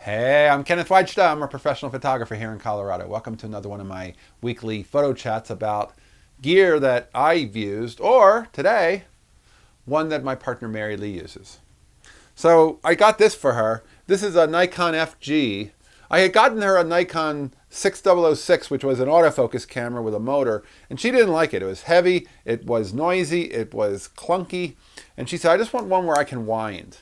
Hey, I'm Kenneth Wajda. I'm a professional photographer here in Colorado. Welcome to another one of my weekly photo chats about gear that I've used, or today, one that my partner Mary Lee uses. So I got this for her. This is a Nikon FG. I had gotten her a Nikon 6006, which was an autofocus camera with a motor, and she didn't like it. It was heavy, it was noisy, it was clunky, and she said, I just want one where I can wind.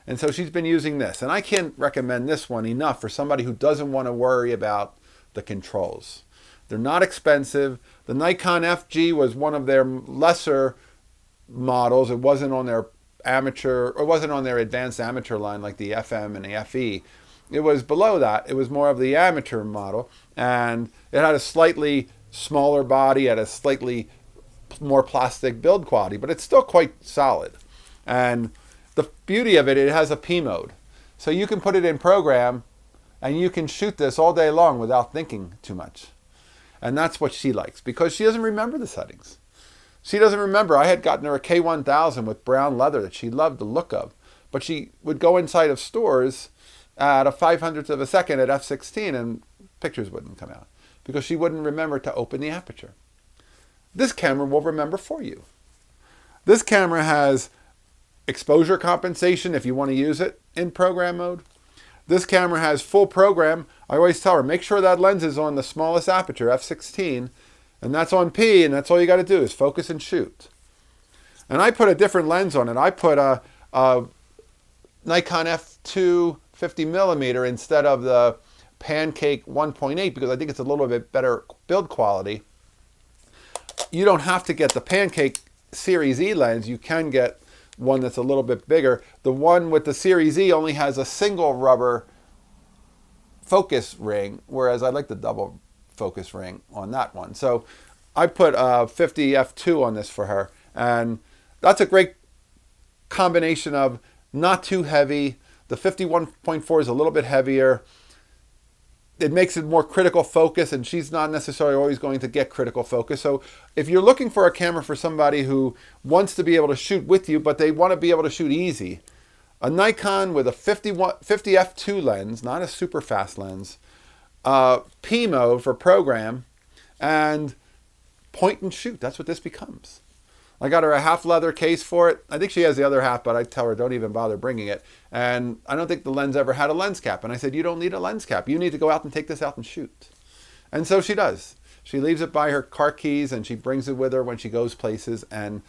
And so she's been using this. And I can't recommend this one enough for somebody who doesn't want to worry about the controls. They're not expensive. The Nikon FG was one of their lesser models. It wasn't on their amateur, or it wasn't on their advanced amateur line like the FM and the FE. It was below that. It was more of the amateur model. And it had a slightly smaller body, had a slightly more plastic build quality, but it's still quite solid. And the beauty of it, it has a P mode. So you can put it in program and you can shoot this all day long without thinking too much. And that's what she likes because she doesn't remember the settings. She doesn't remember. I had gotten her a K1000 with brown leather that she loved the look of. But she would go inside of stores at a 500th of a second at f/16 and pictures wouldn't come out because she wouldn't remember to open the aperture. This camera will remember for you. This camera has exposure compensation if you want to use it in program mode. This camera has full program. I always tell her, make sure that lens is on the smallest aperture, f/16, and that's on P, and that's all you got to do is focus and shoot. And I put a different lens on it. I put a Nikon f2 50mm instead of the Pancake 1.8 because I think it's a little bit better build quality. You don't have to get the Pancake Series E lens. You can get one that's a little bit bigger. The one with the Series E only has a single rubber focus ring, whereas I like the double focus ring on that one. So I put a 50 f2 on this for her, and that's a great combination of not too heavy. The 51.4 is a little bit heavier. It makes it more critical focus, and she's not necessarily always going to get critical focus. So if you're looking for a camera for somebody who wants to be able to shoot with you, but they want to be able to shoot easy, a Nikon with a 50 f2 lens, not a super fast lens, P mode for program, and point and shoot. That's what this becomes. I got her a half leather case for it. I think she has the other half, but I tell her don't even bother bringing it. And I don't think the lens ever had a lens cap. And I said, you don't need a lens cap. You need to go out and take this out and shoot. And so she does. She leaves it by her car keys and she brings it with her when she goes places. And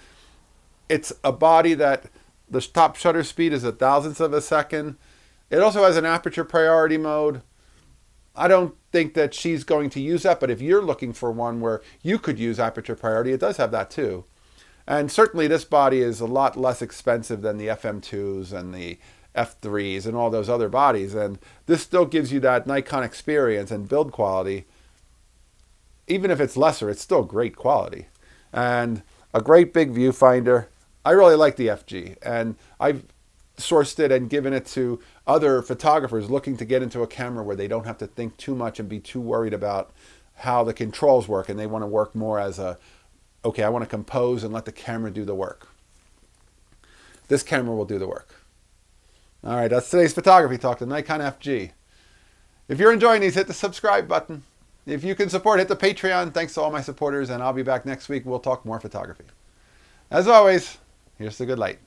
it's a body that the top shutter speed is 1,000th of a second. It also has an aperture priority mode. I don't think that she's going to use that, but if you're looking for one where you could use aperture priority, it does have that too. And certainly this body is a lot less expensive than the FM2s and the F3s and all those other bodies. And this still gives you that Nikon experience and build quality. Even if it's lesser, it's still great quality. And a great big viewfinder. I really like the FG. And I've sourced it and given it to other photographers looking to get into a camera where they don't have to think too much and be too worried about how the controls work. And they want to work more as a, okay, I want to compose and let the camera do the work. This camera will do the work. All right, that's today's photography talk, the Nikon FG. If you're enjoying these, hit the subscribe button. If you can support, hit the Patreon. Thanks to all my supporters, and I'll be back next week. We'll talk more photography. As always, here's the good light.